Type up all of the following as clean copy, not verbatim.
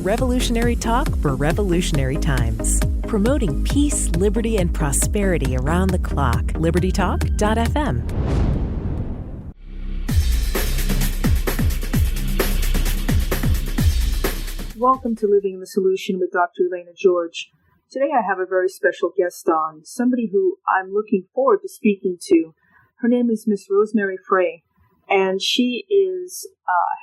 Revolutionary talk for revolutionary times. Promoting peace, liberty, and prosperity around the clock. LibertyTalk.fm. Welcome to Living in the Solution with Dr. Elena George. Today I have a very special guest on, somebody who I'm looking forward to speaking to. Her name is Miss Rosemary Frei, and she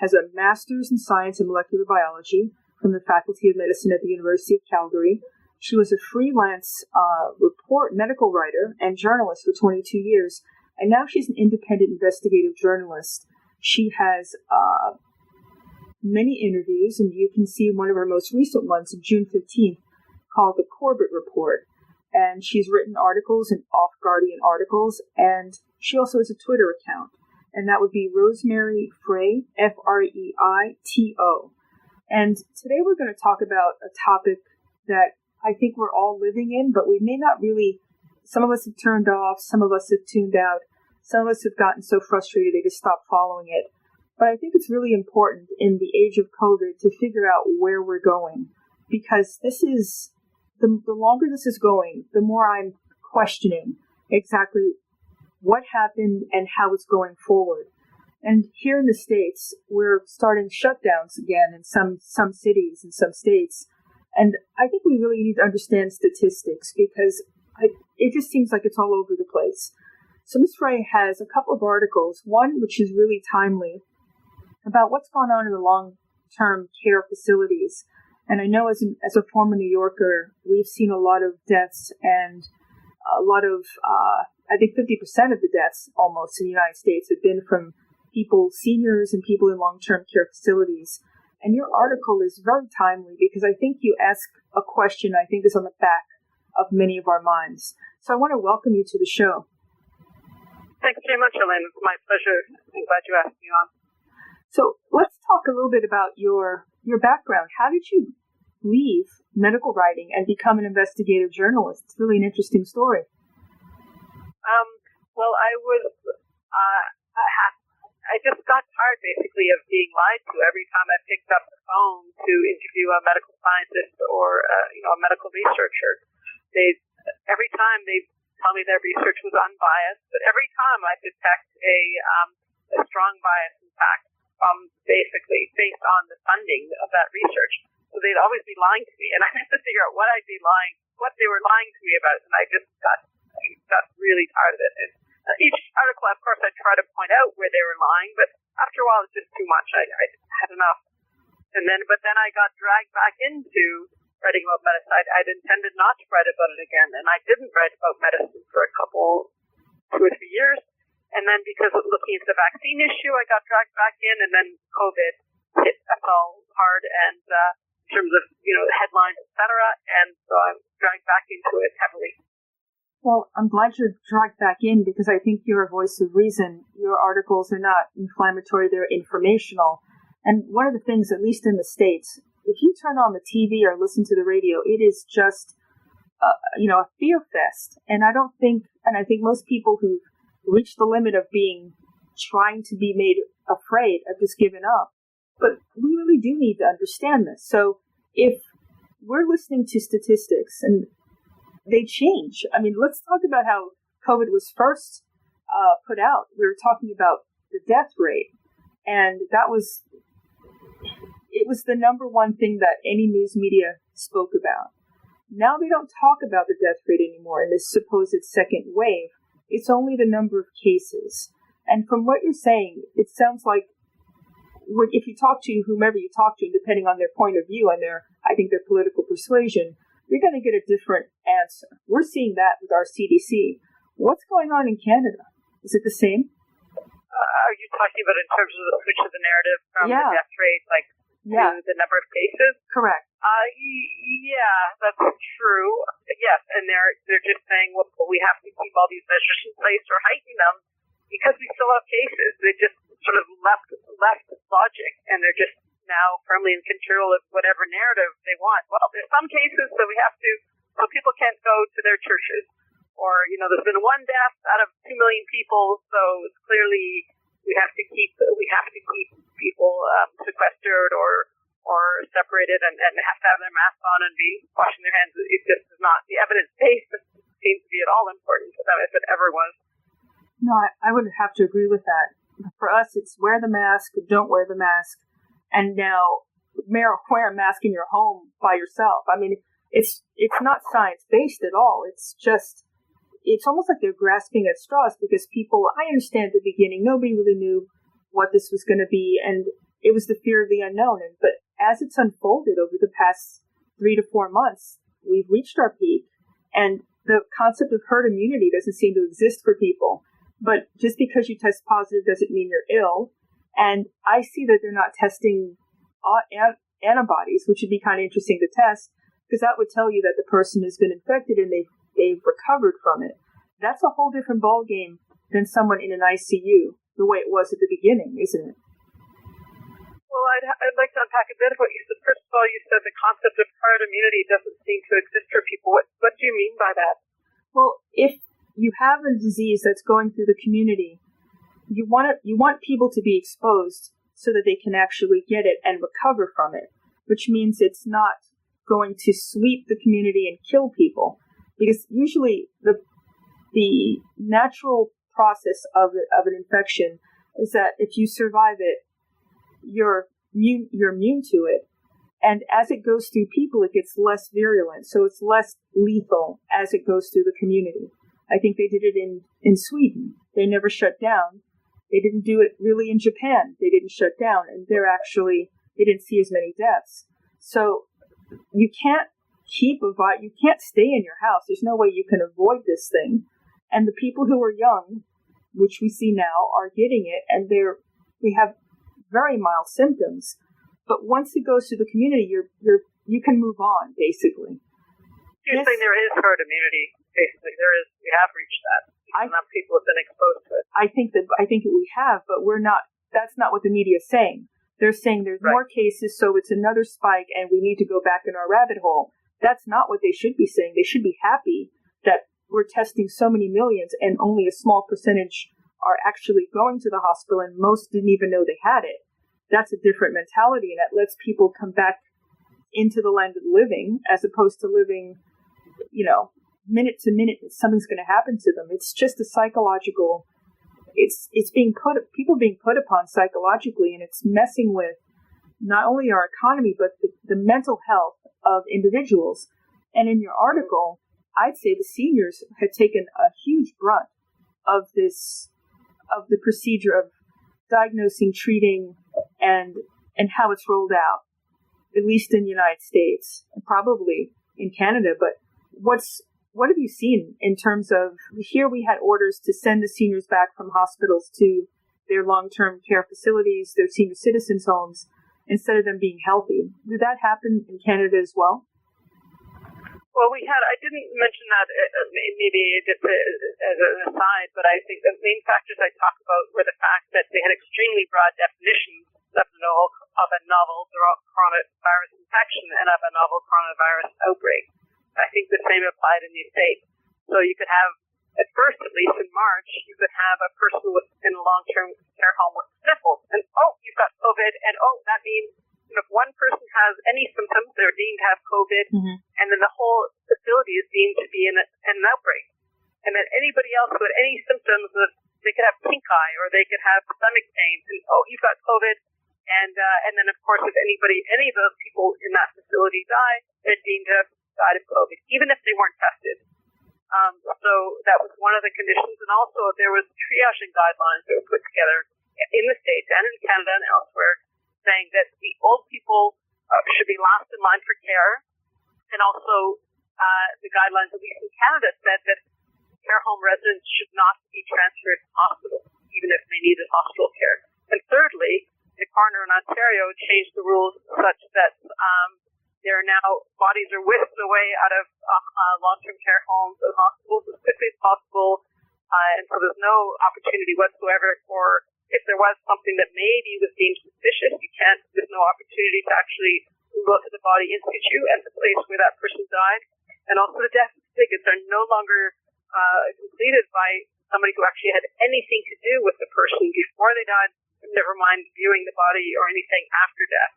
has a master's in science and molecular biology from the Faculty of Medicine at the University of Calgary. She was a freelance medical writer and journalist for 22 years, and now she's an independent investigative journalist. She has many interviews, and you can see one of her most recent ones on June 15th called the Corbett Report. And she's written articles and off-Guardian articles, and she also has a Twitter account, and that would be Rosemary Frei, Freito. And today we're going to talk about a topic that I think we're all living in, but we may not really. Some of us have turned off, some of us have tuned out, some of us have gotten so frustrated they just stopped following it. But I think it's really important in the age of COVID to figure out where we're going, because this is, the longer this is going, the more I'm questioning exactly what happened and how it's going forward. And here in the States, we're starting shutdowns again in some cities and some states. And I think we really need to understand statistics, because it just seems like it's all over the place. So Ms. Frei has a couple of articles, one which is really timely, about what's going on in the long-term care facilities. And I know as a former New Yorker, we've seen a lot of deaths, and a lot of, I think 50% of the deaths almost in the United States have been from people, seniors and people in long-term care facilities. And your article is very timely, because I think you ask a question I think is on the back of many of our minds. So I want to welcome you to the show. Thanks very much, Elaine. It's my pleasure. I'm glad you asked me on. So let's talk a little bit about your background. How did you leave medical writing and become an investigative journalist? It's really an interesting story. Well, I just got tired, basically, of being lied to every time I picked up the phone to interview a medical scientist or a medical researcher. Every time they tell me their research was unbiased, but every time I detect a strong bias, in fact, basically based on the funding of that research. So they'd always be lying to me, and I had to figure out what they were lying to me about, and I just got really tired of it. And each article, of course, I try to point out where they were lying, but after a while, it's just too much. I had enough. But then I got dragged back into writing about medicine. I'd intended not to write about it again, and I didn't write about medicine for a couple, 2 or 3 years. And then because of looking into the vaccine issue, I got dragged back in, and then COVID hit us all hard, and in terms of headlines, etc. And so I'm dragged back into it heavily. Well, I'm glad you're dragged back in, because I think you're a voice of reason. Your articles are not inflammatory; they're informational. And one of the things, at least in the States, if you turn on the TV or listen to the radio, it is just a fear fest. And I think most people who've reached the limit of trying to be made afraid have just given up. But we really do need to understand this. So if we're listening to statistics and they change, I mean, let's talk about how COVID was first put out. We were talking about the death rate, and it was the number one thing that any news media spoke about. Now they don't talk about the death rate anymore in this supposed second wave. It's only the number of cases. And from what you're saying, it sounds like if you talk to whomever you talk to, depending on their point of view and their political persuasion, you're going to get a different answer. We're seeing that with our CDC. What's going on in Canada? Is it the same? Are you talking about in terms of the switch of the narrative from the death rate, to the number of cases? Correct. Yeah, that's true. Yes, and they're just saying, well, we have to keep all these measures in place or heighten them because we still have cases. They just sort of left logic, and they're just now firmly in control of whatever narrative they want. Well, there's some cases that so people can't go to their churches, or there's been one death out of 2 million people, so it's clearly we have to keep people sequestered or or separated and have to have their mask on and be washing their hands. It just is not, the evidence base doesn't seem to be at all important to them if it ever was. No, I would have to agree with that. For us, it's wear the mask, don't wear the mask, and now wear a mask in your home by yourself. I mean, it's not science-based at all. It's almost like they're grasping at straws because people, I understand at the beginning, nobody really knew what this was going to be, and it was the fear of the unknown. But as it's unfolded over the past 3 to 4 months, we've reached our peak, and the concept of herd immunity doesn't seem to exist for people. But just because you test positive doesn't mean you're ill. And I see that they're not testing antibodies, which would be kind of interesting to test, because that would tell you that the person has been infected and they've recovered from it. That's a whole different ballgame than someone in an ICU, the way it was at the beginning, isn't it? Well, I'd like to unpack a bit of what you said. First of all, you said the concept of herd immunity doesn't seem to exist for people. What do you mean by that? Well, if you have a disease that's going through the community, you want people to be exposed so that they can actually get it and recover from it, which means it's not going to sweep the community and kill people. Because usually the natural process of an infection is that if you survive it, you're immune to it. And as it goes through people, it gets less virulent. So it's less lethal as it goes through the community. I think they did it in Sweden. They never shut down. They didn't do it really in Japan. They didn't shut down. And they didn't see as many deaths. So you can't you can't stay in your house. There's no way you can avoid this thing. And the people who are young, which we see now, are getting it, and they have very mild symptoms. But once it goes to the community, you can move on, basically. You're saying there is herd immunity, basically. There is. We have reached that. Enough people have been exposed to it. I think that we have, but we're not. That's not what the media is saying. They're saying there's more cases, so it's another spike, and we need to go back in our rabbit hole. That's not what they should be saying. They should be happy that we're testing so many millions, and only a small percentage are actually going to the hospital, and most didn't even know they had it. That's a different mentality, and that lets people come back into the land of the living, as opposed to living, minute to minute, something's going to happen to them. It's just a psychological, people being put upon psychologically, and it's messing with not only our economy, but the mental health of individuals. And in your article, I'd say the seniors had taken a huge brunt of the procedure of diagnosing, treating, and how it's rolled out, at least in the United States, and probably in Canada. But what have you seen in terms of, here we had orders to send the seniors back from hospitals to their long-term care facilities, their senior citizens' homes, instead of them being healthy. Did that happen in Canada as well? Well, I didn't mention that maybe just as an aside, but I think the main factors I talked about were the fact that they had extremely broad definitions of a novel coronavirus infection and of a novel coronavirus outbreak. I think the same applied in the States. So you could have, at first, at least in March, you could have a person in a long-term care home with sniffles, and you've got COVID, and that means if one person has any symptoms, they're deemed to have COVID, and then the whole facility is deemed to be in an outbreak. And then anybody else who had any symptoms, they could have pink eye, or they could have stomach pains, and you've got COVID. And then, of course, if any of those people in that facility die, they're deemed to have died of COVID, even if they weren't tested. So that was one of the conditions. And also there was triaging guidelines that were put together in the States and in Canada and elsewhere, saying that the old people should be last in line for care. And also the guidelines, at least in Canada, said that care home residents should not be transferred to hospitals, even if they needed hospital care. And thirdly, the coroner in Ontario changed the rules such that there are now bodies are whisked away out of long-term care homes and hospitals as quickly as possible, and so there's no opportunity whatsoever for, if there was something that maybe was deemed suspicious, there's no opportunity to actually look at the body in situ at the place where that person died. And also the death certificates are no longer completed by somebody who actually had anything to do with the person before they died, never mind viewing the body or anything after death.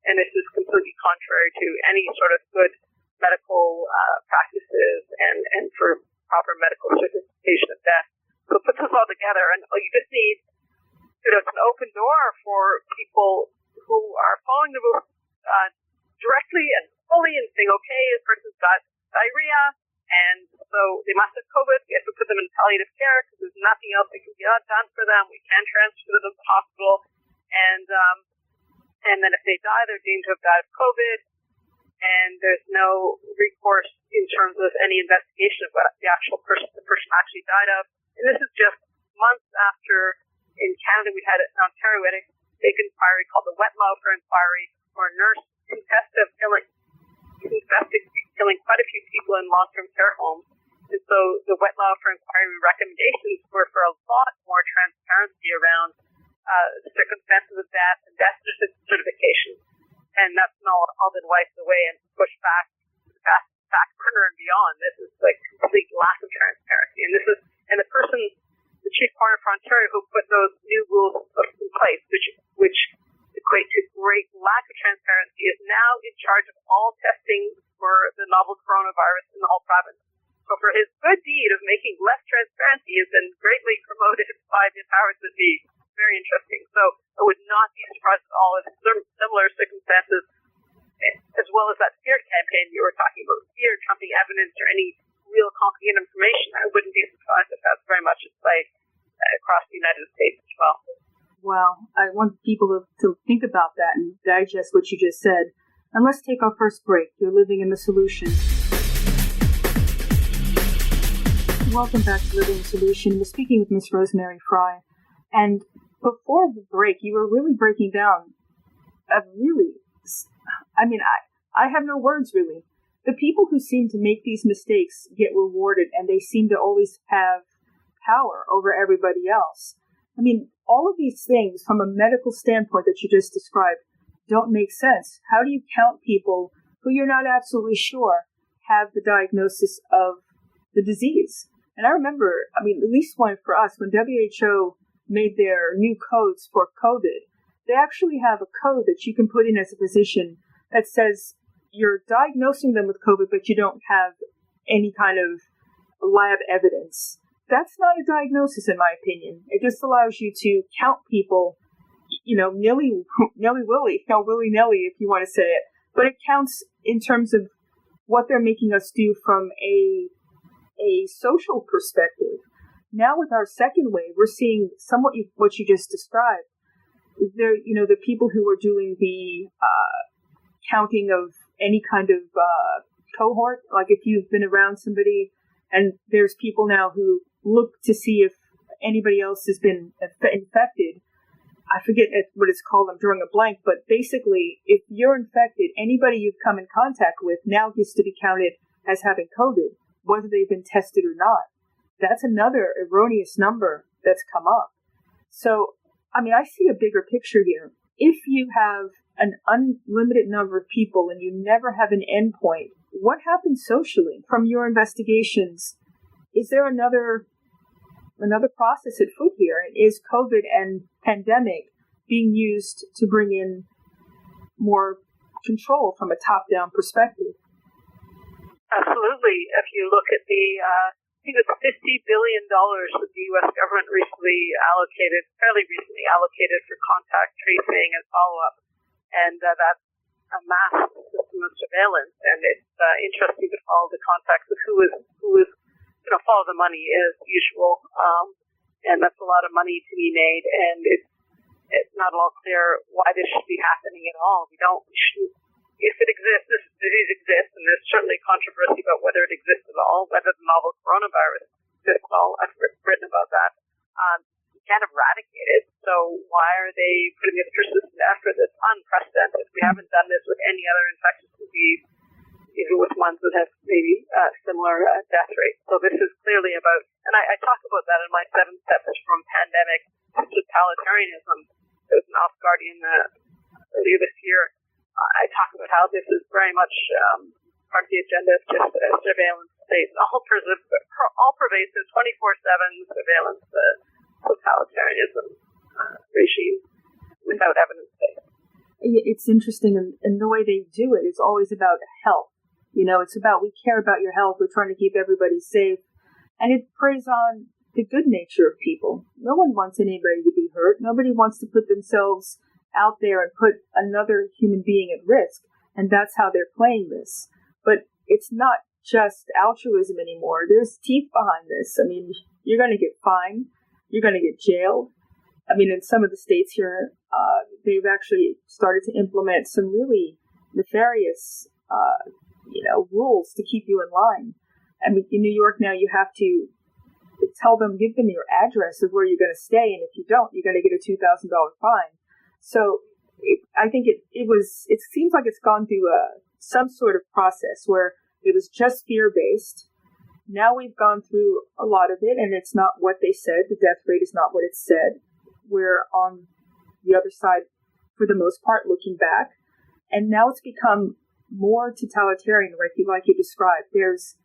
and this is completely contrary to any sort of good medical practices and for proper medical certification of death. So it puts us all together, and you just need, it's an open door for people who are following the rules directly and fully and saying, okay, this person's got diarrhea, and so they must have COVID. We have to put them in palliative care because there's nothing else that can be done for them. We can transfer them to the hospital, and then if they die, they're deemed to have died of COVID, and there's no recourse in terms of any investigation of what the person actually died of. And this is just months after, in Canada, we had, in Ontario, we had a big inquiry called the Wettlaufer inquiry, where a nurse confessed to killing quite a few people in long-term care homes. And so the Wettlaufer inquiry recommendations were for a lot more transparency around the circumstances of death and death certification. And that's not all been wiped away and pushed back to the back burner and beyond. This is like complete lack of transparency. And the chief coroner for Ontario who put those new rules in place, which equate to great lack of transparency, is now in charge of all testing for the novel coronavirus in the whole province. So for his good deed of making less transparency, he has been greatly promoted by the powers that be. Very interesting. So I would not be surprised at all if similar circumstances, as well as that fear campaign you were talking about, fear trumping evidence or any real concrete information, I wouldn't be surprised if that's very much at play across the United States as well. Wow. I want people to think about that and digest what you just said. And let's take our first break. You're living in the solution. Welcome back to Living in the Solution. We're speaking with Miss Rosemary Frei. And before the break, you were really breaking down I have no words, really. The people who seem to make these mistakes get rewarded, and they seem to always have power over everybody else. I mean, all of these things from a medical standpoint that you just described don't make sense. How do you count people who you're not absolutely sure have the diagnosis of the disease? And I remember, at least one for us, when WHO made their new codes for COVID, they actually have a code that you can put in as a physician that says you're diagnosing them with COVID, but you don't have any kind of lab evidence. That's not a diagnosis, in my opinion. It just allows you to count people, willy-nilly, if you want to say it. But it counts in terms of what they're making us do from a social perspective. Now with our second wave, we're seeing somewhat what you just described. The people who are doing the counting of any kind of cohort, like if you've been around somebody and there's people now who look to see if anybody else has been infected. I forget what it's called, I'm drawing a blank, but basically, if you're infected, anybody you've come in contact with now gets to be counted as having COVID, whether they've been tested or not. That's another erroneous number that's come up. So, I see a bigger picture here. If you have an unlimited number of people and you never have an endpoint, what happens socially from your investigations? Is there another process at foot here? And is COVID and pandemic being used to bring in more control from a top-down perspective? Absolutely. If you look at I think it's $50 billion that the U.S. government fairly recently allocated for contact tracing and follow-up. And that's a mass system of surveillance. And it's interesting to follow the context of who is follow the money as usual. And that's a lot of money to be made. And it's not at all clear why this should be happening at all. If it exists, this disease exists, and there's certainly controversy about whether it exists at all, whether the novel coronavirus exists at all. I've written about that. You can't eradicate it, so why are they putting this persistent effort that's unprecedented? We haven't done this with any other infectious disease, even with ones that have maybe similar death rates. So this is clearly about, and I talk about that in my 7 steps from pandemic to totalitarianism. There was an Off Guardian earlier this year. I talk about how this is very much part of the agenda of just a surveillance state, all pervasive, 24/7 surveillance totalitarianism regime without evidence-based. It's interesting, and the way they do it is always about health. It's about, we care about your health. We're trying to keep everybody safe. And it preys on the good nature of people. No one wants anybody to be hurt. Nobody wants to put themselves out there and put another human being at risk. And that's how they're playing this. But it's not just altruism anymore. There's teeth behind this. I mean, you're going to get fined. You're going to get jailed. I mean, in some of the states here, they've actually started to implement some really nefarious, rules to keep you in line. I mean, in New York now, you have to give them your address of where you're going to stay, and if you don't, you're going to get a $2,000 fine. So I think it seems like it's gone through some sort of process where it was just fear-based. Now we've gone through a lot of it, and it's not what they said. The death rate is not what it said. We're on the other side, for the most part, looking back. And now it's become more totalitarian, like you described. There's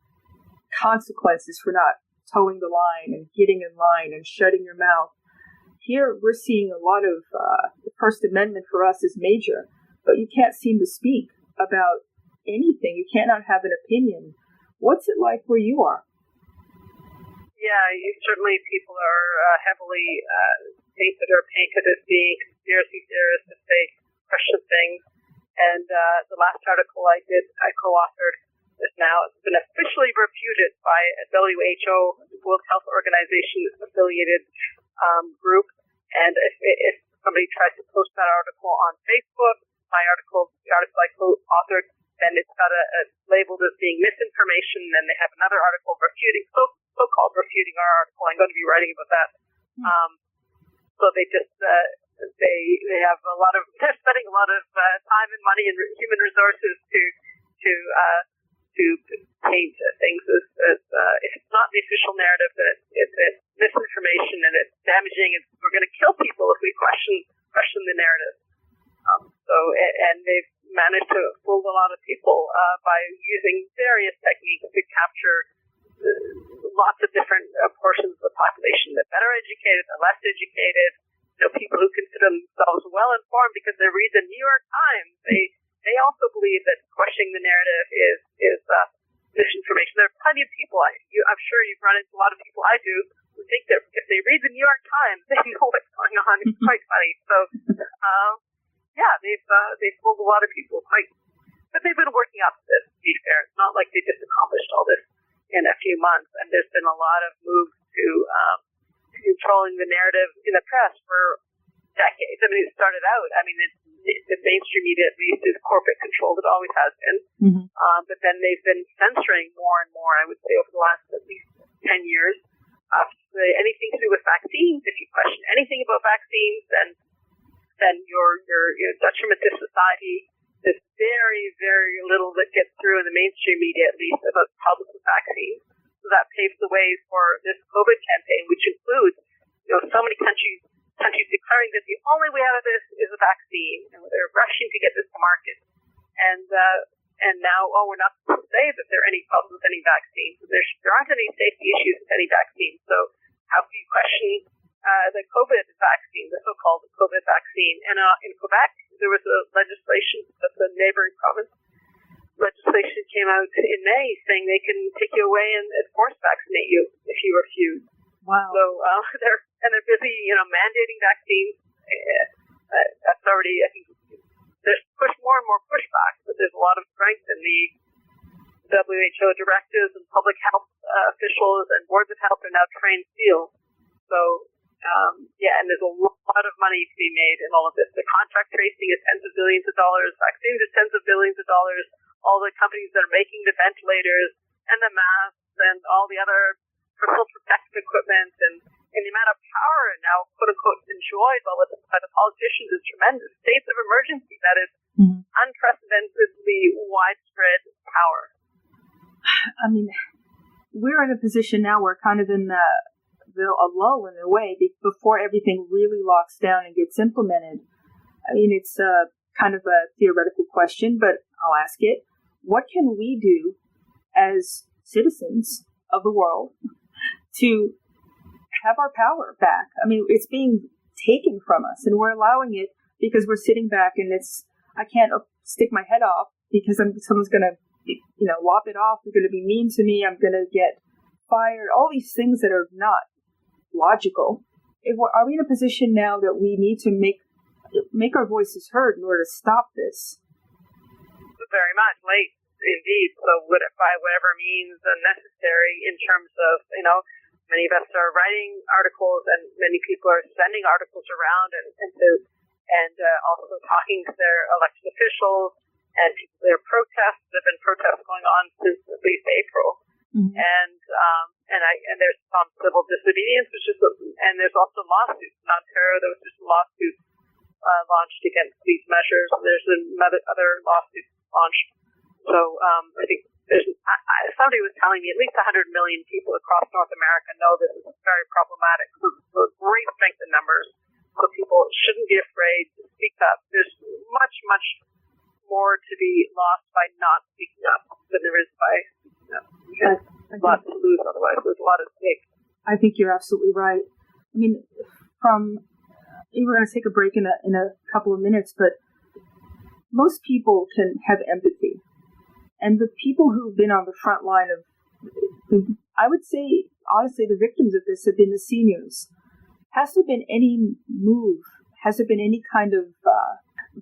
consequences for not towing the line and getting in line and shutting your mouth. Here, we're seeing a lot of the First Amendment for us is major, but you can't seem to speak about anything. You cannot have an opinion. What's it like where you are? Yeah, certainly people are heavily painted as being conspiracy theorists if they question things. And the last article I co-authored, is now been officially refuted by a WHO, World Health Organization affiliated group. And if somebody tries to post that article on Facebook, the article I co-authored, then it's got a labeled as being misinformation, and they have another article refuting, so-called refuting our article. I'm going to be writing about that. So they just they have they're spending a lot of time and money and human resources to paint things as if it's not the official narrative, that it's misinformation and it's damaging, and we're going to kill people if we question the narrative. And they've managed to fool a lot of people by using various techniques to capture lots of different portions of the population, the better educated, the less educated, people who consider themselves well informed because they read the New York Times. They also believe that questioning the narrative is misinformation. There are plenty of people, I'm sure you've run into a lot of people I do, who think that if they read the New York Times, they know what's going on. It's quite funny. So, they've fooled a lot of people. But they've been working up to this, to be fair. It's not like they just accomplished all this in a few months. And there's been a lot of moves to controlling the narrative in the press for decades. I mean, it started out, the mainstream media at least is corporate controlled. It always has been. Mm-hmm. But then they've been censoring more and more, I would say, over the last at least 10 years. Anything to do with vaccines, if you question anything about vaccines, then you're detriment to society. There's very, very little that gets through in the mainstream media, at least, about problems with vaccines. So that paves the way for this COVID campaign, which includes, so many countries declaring that the only way out of this is a vaccine, and they're rushing to get this to market. And now, we're not supposed to say that there are any problems with any vaccine. So there aren't any safety issues with any vaccine. So how can you question the COVID vaccine, the so-called COVID vaccine? And in Quebec, there was a legislation that the neighboring province legislation came out in May saying they can take you away and force vaccinate you if you refuse. Wow. So they're busy, mandating vaccines. That's already, I think, there's more and more pushback, but there's a lot of strength in the WHO directives, and public health officials and boards of health are now trained SEALs. So, and there's a lot of money to be made in all of this. The contract tracing is tens of billions of dollars, vaccines are tens of billions of dollars, all the companies that are making the ventilators and the masks and all the other personal protective equipment, and the amount of power now, quote-unquote, enjoyed by the politicians is tremendous. States of emergency, that is unprecedentedly widespread power. I mean, we're in a position now where kind of in a lull in a way before everything really locks down and gets implemented. I mean, it's kind of a theoretical question, but I'll ask it. What can we do as citizens of the world to have our power back? I mean, it's being taken from us, and we're allowing it because we're sitting back and I can't stick my head off because someone's going to, lop it off. They're going to be mean to me. I'm going to get fired. All these things that are not logical. Are we in a position now that we need to make our voices heard in order to stop this? Very much late, indeed. So by whatever means necessary in terms of, many of us are writing articles and many people are sending articles around and also talking to their elected officials and people. There are protests. There have been protests going on since at least April. Mm-hmm. And there's some civil disobedience, and there's also lawsuits. In Ontario, there was just a lawsuit launched against these measures. There's other lawsuits launched. So I think somebody was telling me at least 100 million people across North America know this is very problematic. So great strength in numbers. So people shouldn't be afraid to speak up. There's much, much more to be lost by not speaking up than there is by speaking up. A lot to lose otherwise. There's a lot at stake. I think you're absolutely right. I mean, we're going to take a break in a couple of minutes, but most people can have empathy. And the people who've been on the front line I would say, honestly, the victims of this have been the seniors. Has there been any move? Has there been any kind of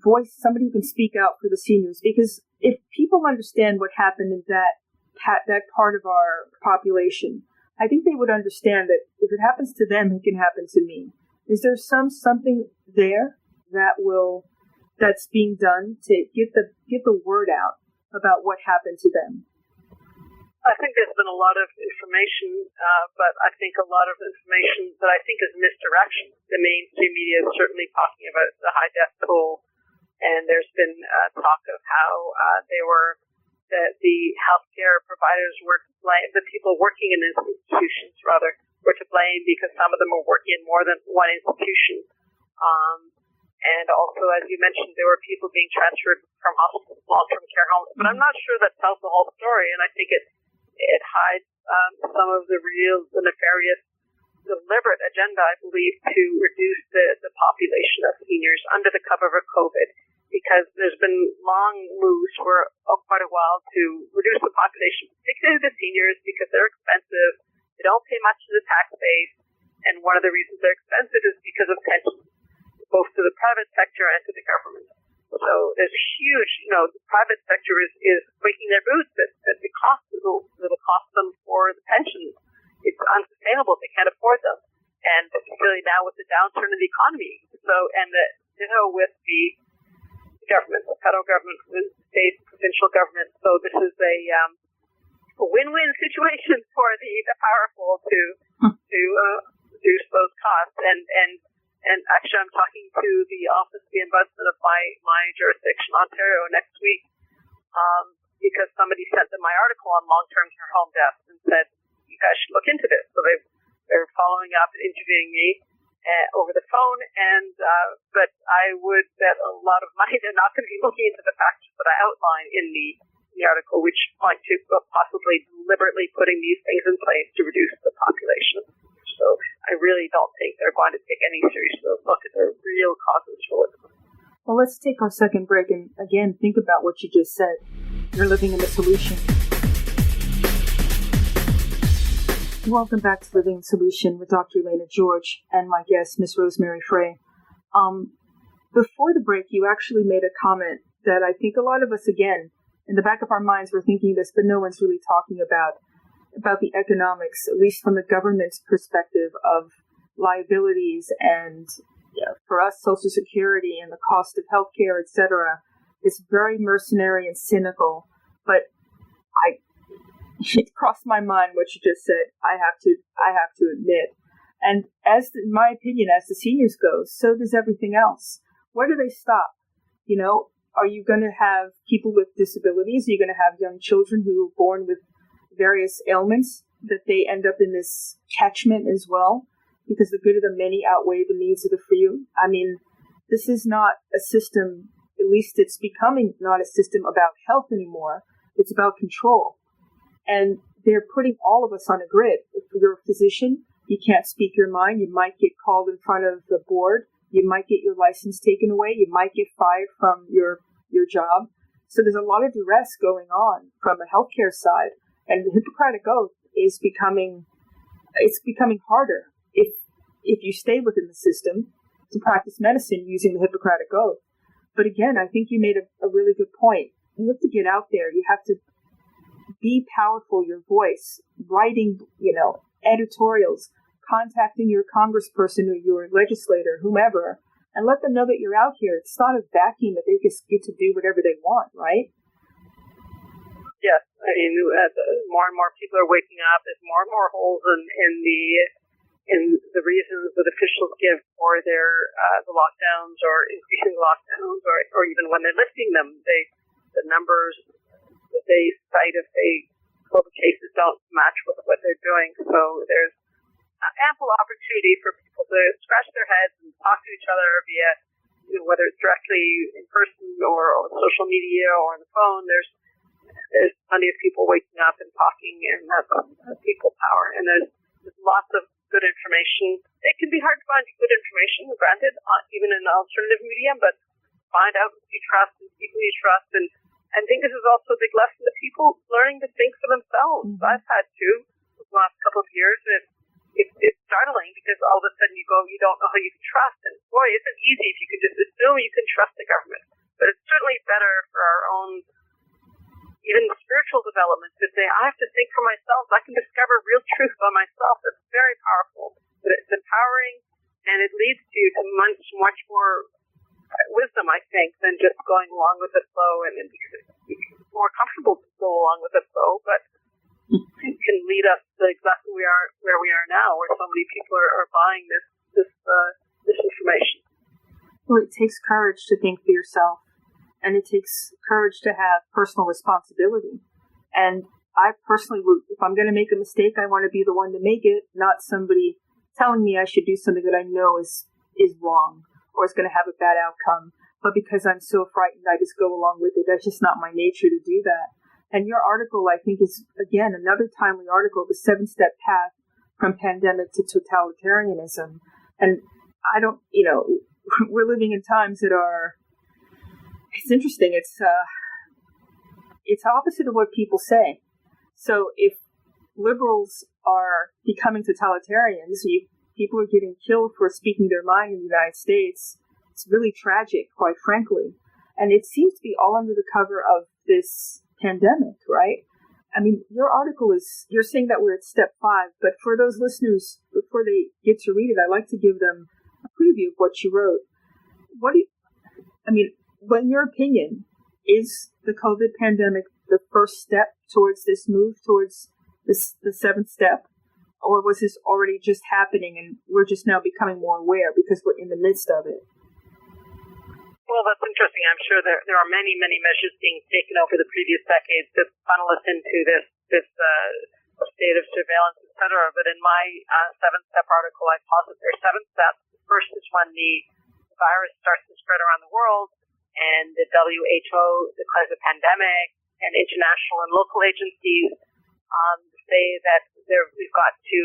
voice, somebody who can speak out for the seniors? Because if people understand what happened in that part of our population, I think they would understand that if it happens to them, it can happen to me. Is there something there that's being done to get the word out about what happened to them? I think there's been a lot of information, but I think a lot of information that I think is misdirection. The mainstream media is certainly talking about the high death toll, and there's been talk of how the healthcare providers were to blame, the people working in institutions were to blame because some of them were working in more than one institution. And also, as you mentioned, there were people being transferred from hospitals to long-term care homes. But I'm not sure that tells the whole story, and I think it hides some of the nefarious, deliberate agenda, I believe, to reduce the population of seniors under the cover of COVID, because there's been long moves for quite a while to reduce the population, particularly the seniors, because they're expensive. They don't pay much to the tax base, and one of the reasons they're expensive is because of pensions, both to the private sector and to the government. So there's huge, the private sector is breaking their boots at the cost it'll cost them for the pensions. It's unsustainable. They can't afford them. And particularly now with the downturn in the economy. So, and with the government, the federal government, the state, provincial government. So this is a win-win situation for the powerful to reduce those costs. And actually, I'm talking to the Office of the Ombudsman of my jurisdiction, Ontario, next week, because somebody sent them my article on long-term care home deaths and said, you guys should look into this. So they're following up and interviewing me over the phone, but I would bet a lot of money they're not going to be looking into the factors that I outline in the article, which point to possibly deliberately putting these things in place to reduce the population. So I really don't think they're going to take any serious look at the real causes for it. Well, let's take our second break and again think about what you just said. You're living in the solution. Welcome back to Living in Solution with Dr. Elena George and my guest, Miss Rosemary Frei. Before the break, you actually made a comment that I think a lot of us, again, in the back of our minds, we're thinking this, but no one's really talking about the economics, at least from the government's perspective of liabilities and for us, Social Security and the cost of healthcare, etc. It's very mercenary and cynical, but it crossed my mind what you just said. I have to admit, and in my opinion, as the seniors go, so does everything else. Where do they stop? Are you going to have people with disabilities? Are you going to have young children who are born with various ailments that they end up in this catchment as well, because the good of the many outweigh the needs of the few? I mean, this is not a system, at least it's becoming not a system about health anymore. It's about control. And they're putting all of us on a grid. If you're a physician, you can't speak your mind. You might get called in front of the board You might get your license taken away. You might get fired from your job. So there's a lot of duress going on from the healthcare side, and the Hippocratic Oath is becoming harder if you stay within the system to practice medicine using the Hippocratic Oath. But again, I think you made a really good point. You have to get out there. You have to be powerful, your voice, writing, editorials, contacting your congressperson or your legislator, whomever, and let them know that you're out here. It's not a vacuum that they just get to do whatever they want, right? Yes. I mean, as more and more people are waking up, there's more and more holes in the reasons that officials give for the lockdowns or increasing lockdowns or even when they're lifting them. The numbers that they cite if COVID cases don't match with what they're doing. So there's ample opportunity for people to scratch their heads and talk to each other via, whether it's directly in person or on social media or on the phone. There's plenty of people waking up and talking, and that's people power. And there's lots of good information. It can be hard to find good information, granted, even in alternative medium, but find out who you trust and people you trust. And I think this is also a big lesson to people learning to think for themselves. Mm-hmm. I've had to the last couple of years, and it's startling because all of a sudden you don't know who you can trust. And boy, it isn't easy if you can just assume you can trust the government. But it's certainly better for our own, even spiritual development, to say, I have to think for myself. I can discover real truth by myself. It's very powerful. But it's empowering, and it leads you to much more wisdom, I think, than just going along with the flow, and it's more comfortable to go along with the flow, but it can lead us to exactly where we are now, where so many people are buying this information. Well, it takes courage to think for yourself, and it takes courage to have personal responsibility. And I personally would, if I'm going to make a mistake, I want to be the one to make it, not somebody telling me I should do something that I know is wrong or is going to have a bad outcome. But because I'm so frightened, I just go along with it. That's just not my nature to do that. And your article, I think, is, again, another timely article, the 7-step path from pandemic to totalitarianism. And I don't, we're living in times that are, it's interesting. It's opposite of what people say. So if liberals are becoming totalitarians, people are getting killed for speaking their mind in the United States. It's really tragic, quite frankly. And it seems to be all under the cover of this pandemic, right? I mean, your article you're saying that we're at step 5, but for those listeners, before they get to read it, I'd like to give them a preview of what you wrote. In your opinion, is the COVID pandemic the first step towards this move, towards the 7th step? Or was this already just happening and we're just now becoming more aware because we're in the midst of it? Well, that's interesting. I'm sure there are many, many measures being taken over the previous decades to funnel us into this state of surveillance, et cetera. But in my 7-step article, I posit there are 7 steps. The first is when the virus starts to spread around the world and the WHO declares a pandemic, and international and local agencies say that we've got to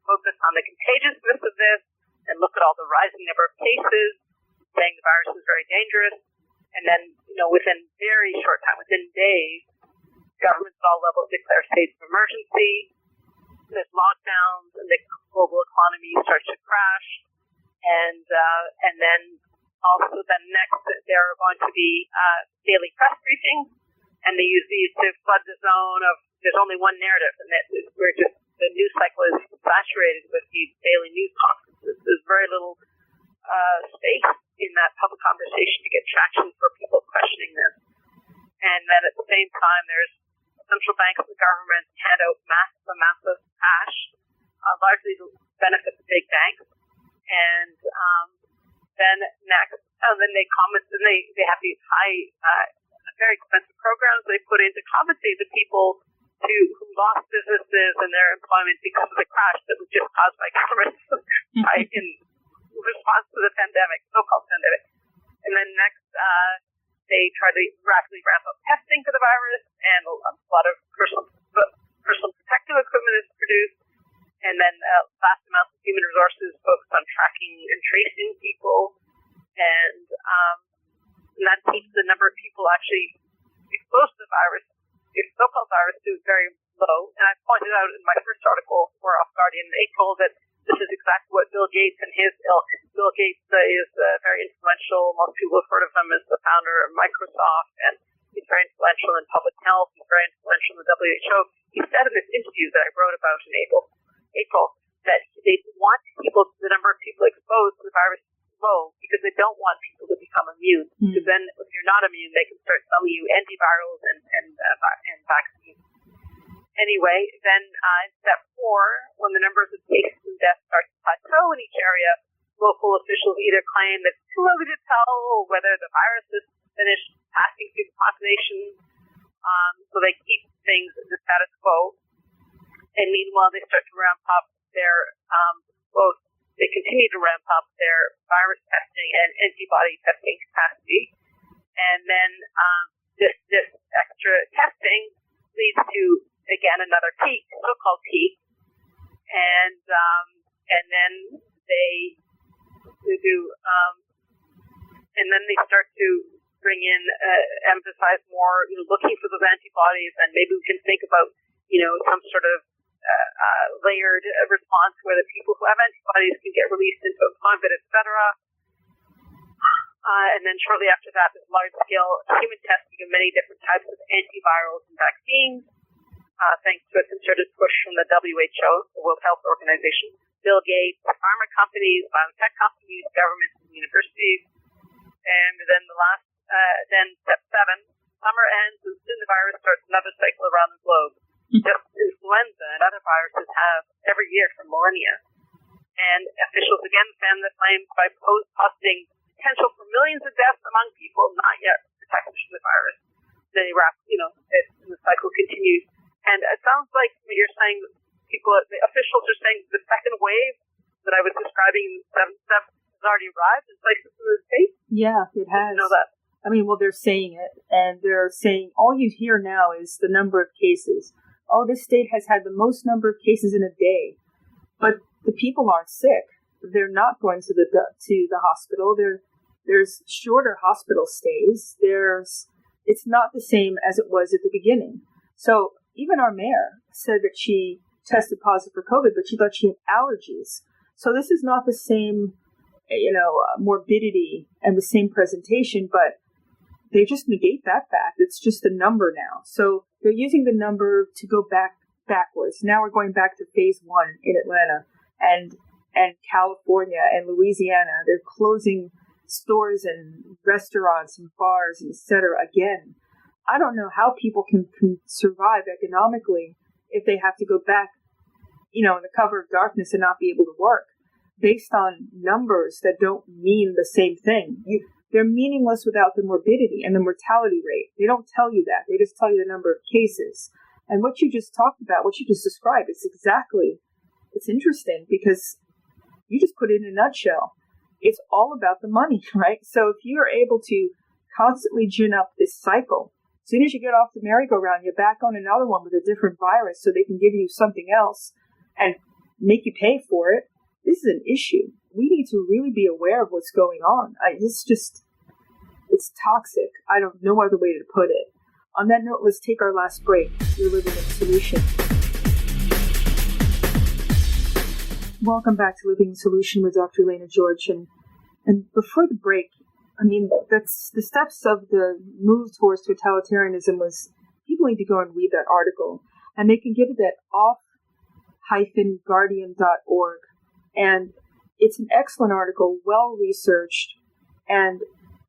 focus on the contagiousness of this and look at all the rising number of cases, saying the virus is very dangerous. And then, within very short time, within days, governments at all levels declare states of emergency. There's lockdowns, and the global economy starts to crash. And then also next, there are going to be daily press briefings, and they use these to flood the zone of there's only one narrative, and the news cycle is saturated with these daily news conferences. There's very little space in that public conversation to get traction for people questioning this. And then at the same time, there's central banks and the government hand out massive cash, largely to benefit the big banks. And then they have these high, very expensive programs they put in to compensate the people who lost businesses and their employment because of the crash that was just caused by governments in response to the pandemic, so-called pandemic. And then next, they try to rapidly ramp up testing for the virus, and a lot of personal protective equipment is produced. And then vast amounts of human resources focused on tracking and tracing people. actually exposed to the virus, the so-called virus, is very low. And I pointed out in my first article for Off Guardian in April that this is exactly what Bill Gates and his ilk. Bill Gates is very influential. Most people have heard of him as the founder of Microsoft, and he's very influential in public health. He's very influential in the WHO. He said in this interview that I wrote about in April that they want the number of people exposed to the virus low because they don't want people to become immune. Because then, if you're not immune, they can start selling you antivirals and vaccines. Anyway, then in step 4, when the numbers of cases and deaths start to plateau in each area, local officials either claim that it's too early to tell whether the virus is finished passing through the population, so they keep things the status quo. And meanwhile, they start to ramp up their they continue to ramp up their virus testing and antibody testing capacity. And then this extra testing leads to, again, another peak, so-called peak. And then they do, and then they start to bring in, emphasize more, looking for those antibodies, and maybe we can think about, some sort of layered response where the people who have antibodies can get released into employment, et cetera. And then shortly after that, there's large-scale human testing of many different types of antivirals and vaccines, thanks to a concerted push from the WHO, the World Health Organization, Bill Gates, pharma companies, biotech companies, governments, and universities. And then then step 7, summer ends and soon the virus starts another cycle around the globe. Just influenza and other viruses have every year for millennia. And officials again fan the flames by positing potential for millions of deaths among people not yet protected from the virus. Then the cycle continues. And it sounds like what you're saying, the officials are saying the second wave that I was describing in 7 steps has already arrived in places in the States. Yeah, it has. I know that. I mean, well, they're saying it, and they're saying all you hear now is the number of cases. Oh, this state has had the most number of cases in a day, but the people aren't sick. They're not going to the hospital. There's shorter hospital stays. It's not the same as it was at the beginning. So even our mayor said that she tested positive for COVID, but she thought she had allergies. So this is not the same, morbidity and the same presentation, but they just negate that fact. It's just a number now. So they're using the number to go backwards. Now we're going back to phase 1 in Atlanta and California and Louisiana. They're closing stores and restaurants and bars and et cetera again. I don't know how people can survive economically if they have to go back, in the cover of darkness and not be able to work based on numbers that don't mean the same thing. They're meaningless without the morbidity and the mortality rate. They don't tell you that. They just tell you the number of cases. And what you just talked about, what you just described, it's interesting because you just put it in a nutshell. It's all about the money, right? So if you're able to constantly gin up this cycle, as soon as you get off the merry-go-round, you're back on another one with a different virus so they can give you something else and make you pay for it. This is an issue. We need to really be aware of what's going on. It's toxic. I don't know other way to put it. On that note, let's take our last break. You're living in a solution. Welcome back to Living in Solution with Dr. Elena George. And before the break, that's the steps of the move towards totalitarianism was people need to go and read that article. And they can get it at off-guardian.org. And it's an excellent article, well-researched, and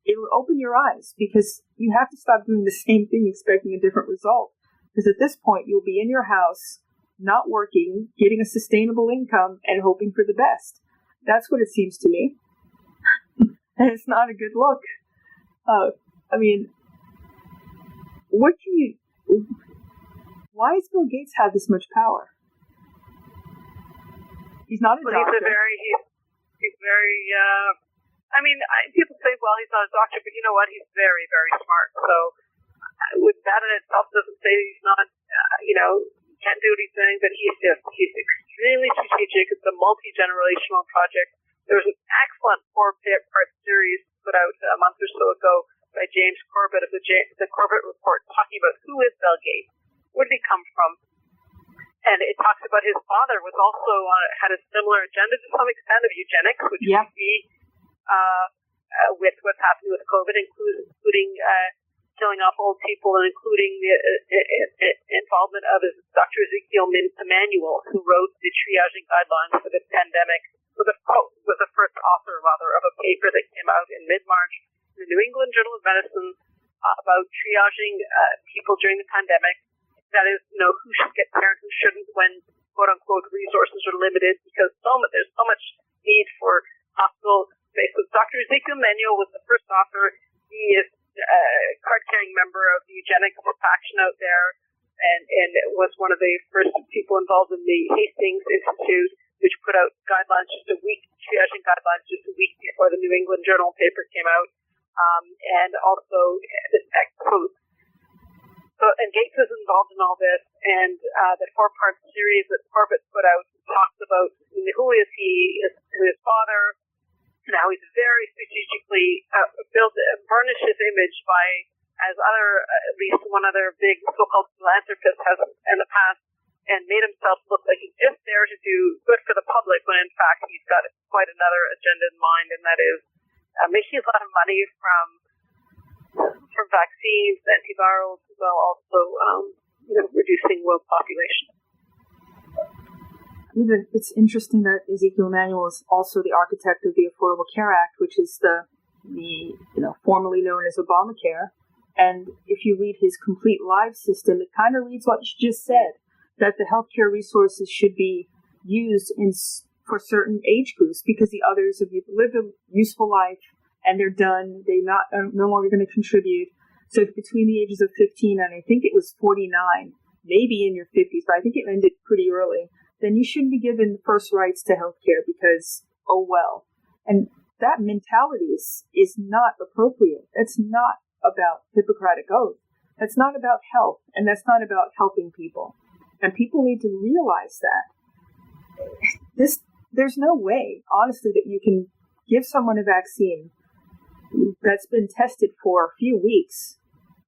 it will open your eyes because you have to stop doing the same thing expecting a different result. Because at this point, you'll be in your house, not working, getting a sustainable income, and hoping for the best. That's what it seems to me. And it's not a good look. Why does Bill Gates have this much power? He's not a doctor. He's very, people say, well, he's not a doctor, but you know what? He's very, very smart. So with that in itself doesn't say he's not, can't do anything, but he's extremely strategic. It's a multi-generational project. There was an excellent 4-part series put out a month or so ago by by James Corbett of the Corbett Report, talking about who is Bill Gates, where did he come from, and it talks about his father was also had a similar agenda to some extent of eugenics, which we see with what's happening with COVID, including killing off old people, and including the involvement of Dr. Ezekiel Emanuel, who wrote the triaging guidelines for the pandemic, was the first author, rather, of a paper that came out in mid-March in the New England Journal of Medicine about triaging people during the pandemic. That is, who should get care and who shouldn't when, quote-unquote, resources are limited, because there's so much need for hospital space. So Dr. Ezekiel Emanuel was the first author. He is a card-carrying member of the eugenics faction out there, and was one of the first people involved in the Hastings Institute, which put out guidelines triaging guidelines just a week before the New England Journal paper came out. And also, and Gates is involved in all this, and the 4-part series that Corbett put out talks about who is he, his father, and how he's very strategically burnished his image by, as at least one other big so-called philanthropist has in the past, and made himself look like he's just there to do good for the public, when in fact he's got quite another agenda in mind, and that is making a lot of money from vaccines, antivirals, as well also reducing world population. It's interesting that Ezekiel Emanuel is also the architect of the Affordable Care Act, which is the formerly known as Obamacare. And if you read his complete live system, it kind of reads what you just said, that the healthcare resources should be used for certain age groups, because the others have lived a useful life and they're done. They're no longer going to contribute. So if between the ages of 15 and I think it was 49, maybe in your 50s, but I think it ended pretty early, then you shouldn't be given first rights to healthcare because, oh well. And that mentality is not appropriate. It's not about Hippocratic Oath. That's not about health, and that's not about helping people. And people need to realize that there's no way, honestly, that you can give someone a vaccine that's been tested for a few weeks.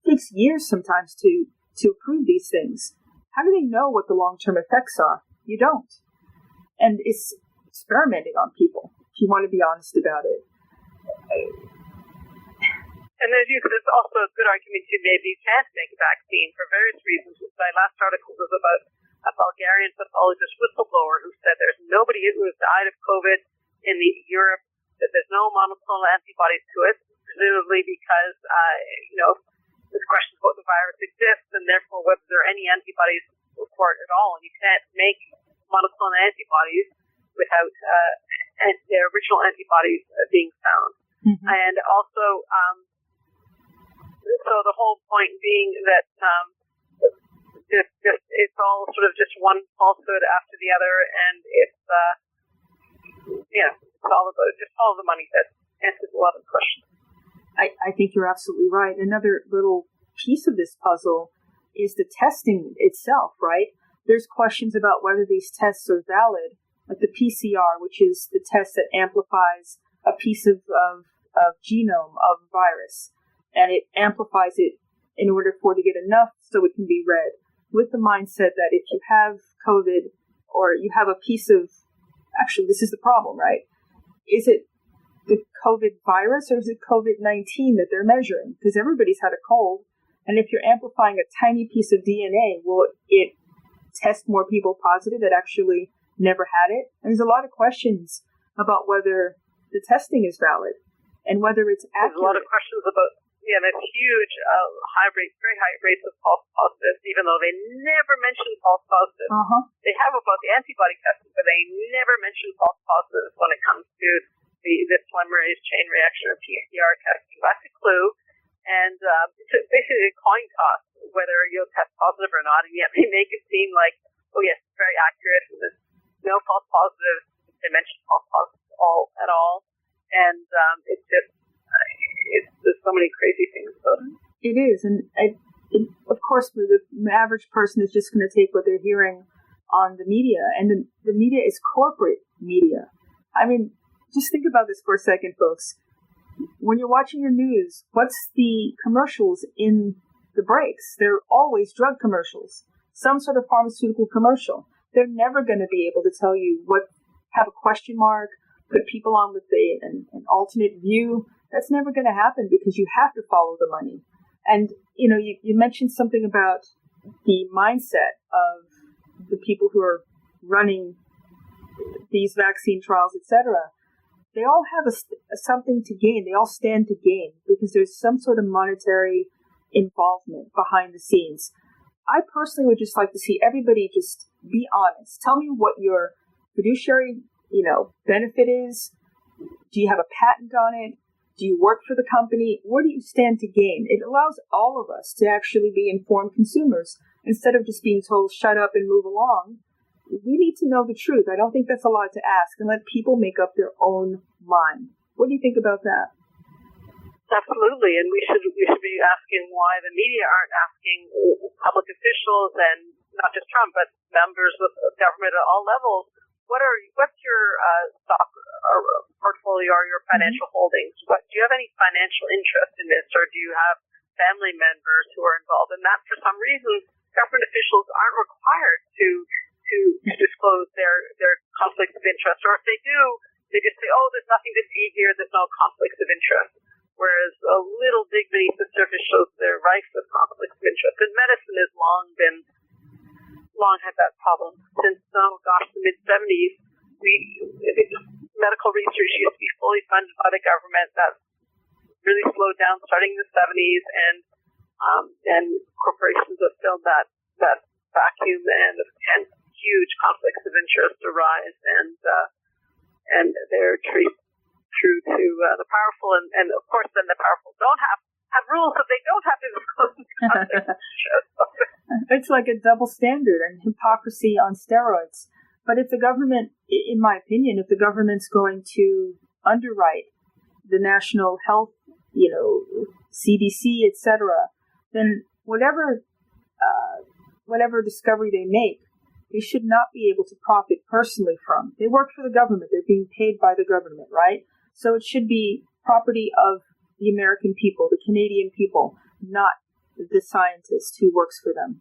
It takes years sometimes to approve these things. How do they know what the long-term effects are? You don't. And it's experimenting on people, if you want to be honest about it. And there's also a good argument to maybe you can't make a vaccine for various reasons. My last article was about a Bulgarian pathologist whistleblower who said there's nobody who has died of COVID in Europe, that there's no monoclonal antibodies to it, presumably because, there's questions about the virus exists, and therefore whether there are any antibodies for it at all. And you can't make monoclonal antibodies without the original antibodies being found. Mm-hmm. And also, so the whole point being that it's all sort of just one falsehood after the other, and it's all about just all the money that answers a lot of questions. I think you're absolutely right. Another little piece of this puzzle is the testing itself, right? There's questions about whether these tests are valid, like the PCR, which is the test that amplifies a piece of genome of a virus, and it amplifies it in order for it to get enough so it can be read, with the mindset that if you have COVID or you have a piece of, actually this is the problem, right? Is it the COVID virus or is it COVID-19 that they're measuring? Because everybody's had a cold, and if you're amplifying a tiny piece of DNA, will it test more people positive that actually never had it? And there's a lot of questions about whether the testing is valid and whether it's accurate. There's a lot of questions about, there's huge very high rates of false positives, even though they never mention false positives. Uh-huh. They have about the antibody testing, but they never mention false positives when it comes to this polymerase chain reaction or PCR testing. That's a clue. And it's basically a coin toss whether you'll test positive or not, and yet they make it seem like, oh yes, it's very accurate. There's no false positives. They mention false positives at all. And there's so many crazy things about it. It is, and of course, the average person is just going to take what they're hearing on the media, and the media is corporate media. I mean, just think about this for a second, folks. when you're watching your news, what's the commercials in the breaks? They're always drug commercials, some sort of pharmaceutical commercial. They're never going to be able to tell you have a question mark, put people on with an alternate view. That's never going to happen because you have to follow the money. And, you mentioned something about the mindset of the people who are running these vaccine trials, etc. They all have something to gain. They all stand to gain because there's some sort of monetary involvement behind the scenes. I personally would just like to see everybody just be honest. Tell me what your fiduciary, benefit is. Do you have a patent on it? Do you work for the company? What do you stand to gain? It allows all of us to actually be informed consumers instead of just being told, shut up and move along. We need to know the truth. I don't think that's a lot to ask, and let people make up their own mind. What do you think about that? Absolutely, and we should be asking why the media aren't asking public officials, and not just Trump, but members of government at all levels, what's your stock or portfolio or your financial holdings? Do you have any financial interest in this, or do you have family members who are involved? And that, for some reason, government officials aren't required to disclose their conflicts of interest, or if they do, they just say, "Oh, there's nothing to see here. There's no conflicts of interest." Whereas a little dig beneath the surface shows they're rife with conflicts of interest. And medicine has long had that problem since the mid-70s. Medical research used to be fully funded by the government. That really slowed down starting in the 70s, and corporations have filled that vacuum, and huge conflicts of interest arise, and they're traced through to the powerful, and of course then the powerful don't have rules that they don't have to disclose the conflicts of interest. It's like a double standard and hypocrisy on steroids. But if the government, in my opinion, if the government's going to underwrite the national health, CDC, etc., then whatever discovery they make, they should not be able to profit personally from. They work for the government. They're being paid by the government, right? So it should be property of the American people, the Canadian people, not the scientist who works for them.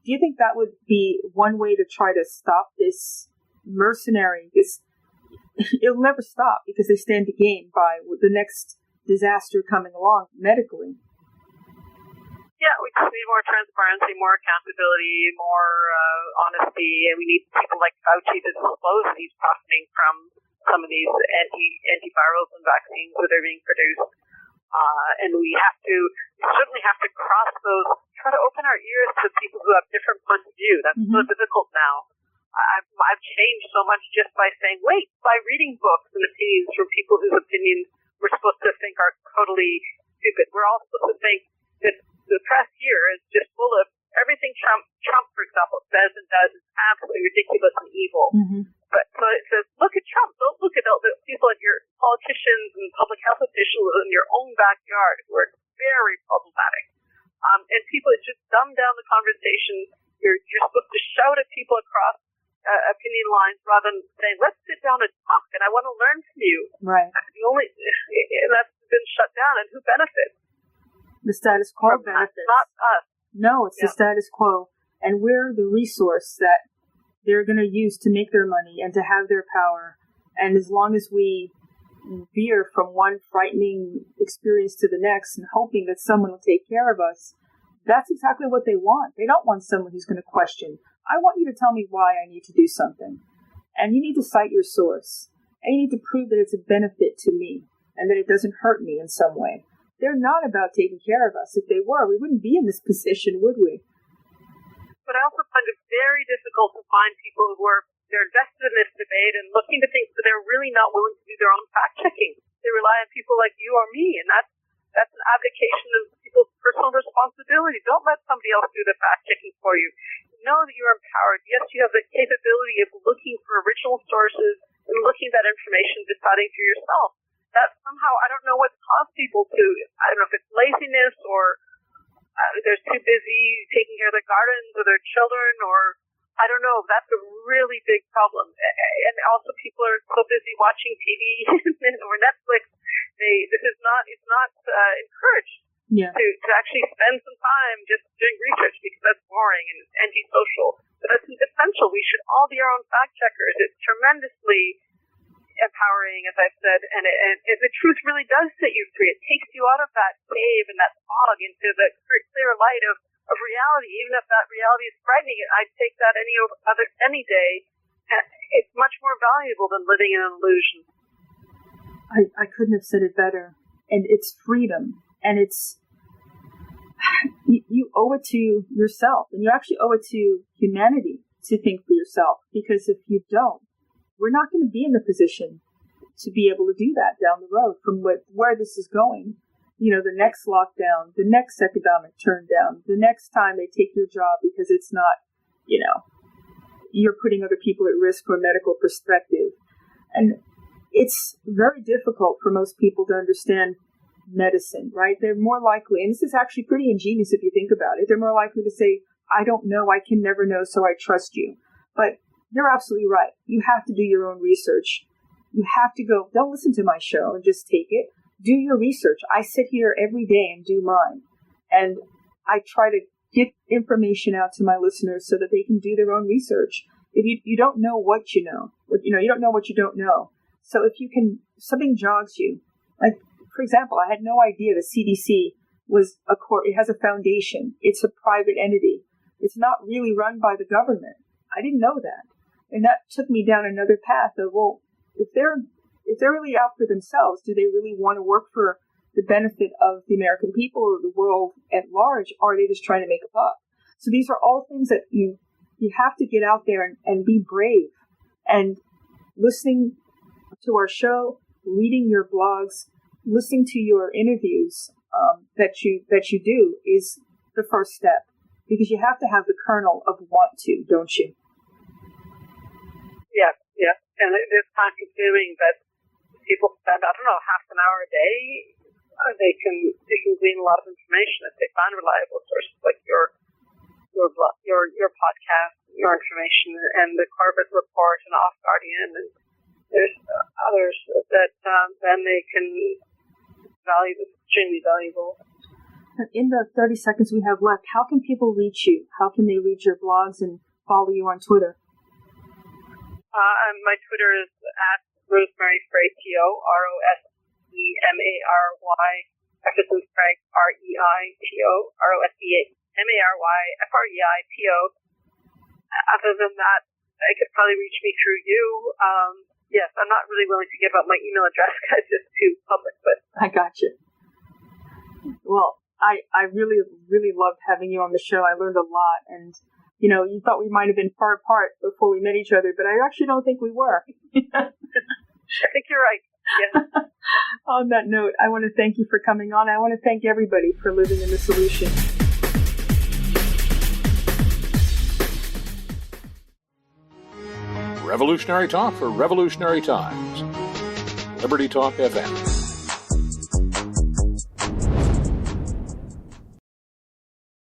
Do you think that would be one way to try to stop this mercenary? It'll never stop because they stand to gain by the next disaster coming along medically. Yeah, we just need more transparency, more accountability, more honesty, and we need people like Fauci to disclose that he's profiting from some of these antivirals and vaccines that are being produced. And we certainly have to cross those, try to open our ears to people who have different points of view. That's so difficult now. I've changed so much just by saying, wait, by reading books and opinions from people whose opinions we're supposed to think are totally stupid. We're all supposed to think that the press here is just full of everything Trump, for example, says and does is absolutely ridiculous and evil. But so it says, look at Trump. Don't look at all the people at your politicians and public health officials in your own backyard who are very problematic. And people just dumb down the conversation. You're supposed to shout at people across opinion lines rather than saying, let's sit down and talk, and I want to learn from you. Right. And that's been shut down, and who benefits? The status quo benefits. Not us. No, it's the status quo. And we're the resource that they're going to use to make their money and to have their power. And as long as we veer from one frightening experience to the next and hoping that someone will take care of us, that's exactly what they want. They don't want someone who's going to question. I want you to tell me why I need to do something. And you need to cite your source. And you need to prove that it's a benefit to me and that it doesn't hurt me in some way. They're not about taking care of us. If they were, we wouldn't be in this position, would we? But I also find it very difficult to find people who they're invested in this debate and looking to things, but they're really not willing to do their own fact-checking. They rely on people like you or me, and that's an abdication of people's personal responsibility. Don't let somebody else do the fact-checking for you. Know that you're empowered. Yes, you have the capability of looking for original sources and looking at that information, deciding for yourself. That somehow, I don't know what's caused people to, I don't know if it's laziness or they're too busy taking care of their gardens or their children, or I don't know. That's a really big problem. And also people are so busy watching TV or Netflix, It's not encouraged to actually spend some time just doing research because that's boring and it's antisocial. But that's essential. We should all be our own fact checkers. It's tremendously empowering, as I've said, and the truth really does set you free. It takes you out of that cave and that fog into the clear light of reality. Even if that reality is frightening, I'd take that any day. It's much more valuable than living in an illusion. I couldn't have said it better. And it's freedom. And it's you owe it to yourself, and you actually owe it to humanity to think for yourself. Because if you don't, we're not going to be in the position to be able to do that down the road from where this is going. You know, the next lockdown, the next economic turndown, the next time they take your job because it's not, you know, you're putting other people at risk from a medical perspective. And it's very difficult for most people to understand medicine, right? They're more likely, and this is actually pretty ingenious if you think about it, they're more likely to say, I don't know, I can never know, so I trust you. But you're absolutely right. You have to do your own research. You have to go, don't listen to my show and just take it. Do your research. I sit here every day and do mine. And I try to get information out to my listeners so that they can do their own research. If you don't know what you know, you don't know what you don't know. So if something jogs you, like, for example, I had no idea the CDC was it has a foundation. It's a private entity. It's not really run by the government. I didn't know that. And that took me down another path of, well, if they're really out for themselves, do they really want to work for the benefit of the American people or the world at large, or are they just trying to make a buck? So these are all things that you have to get out there and be brave. And listening to our show, reading your blogs, listening to your interviews that you do is the first step, because you have to have the kernel of want to, don't you? Yeah, and it is time consuming, but people spend, I don't know, half an hour a day. They can glean a lot of information if they find reliable sources like your podcast, your information, and the Corbett Report and Off Guardian, and there's others that then they can value. That's extremely valuable. In the 30 seconds we have left, how can people reach you? How can they read your blogs and follow you on Twitter? My Twitter is at Rosemary Frei, ROSEMARY, Jefferson Frei, ROSEMARYFREITO. Other than that, I could probably reach me through you. Yes, I'm not really willing to give up my email address because it's just too public, but I got you. Well, I really, really loved having you on the show. I learned a lot, and you know, you thought we might have been far apart before we met each other, but I actually don't think we were. I think you're right. Yeah. On that note, I want to thank you for coming on. I want to thank everybody for living in the solution. Revolutionary talk for revolutionary times. Liberty Talk FM.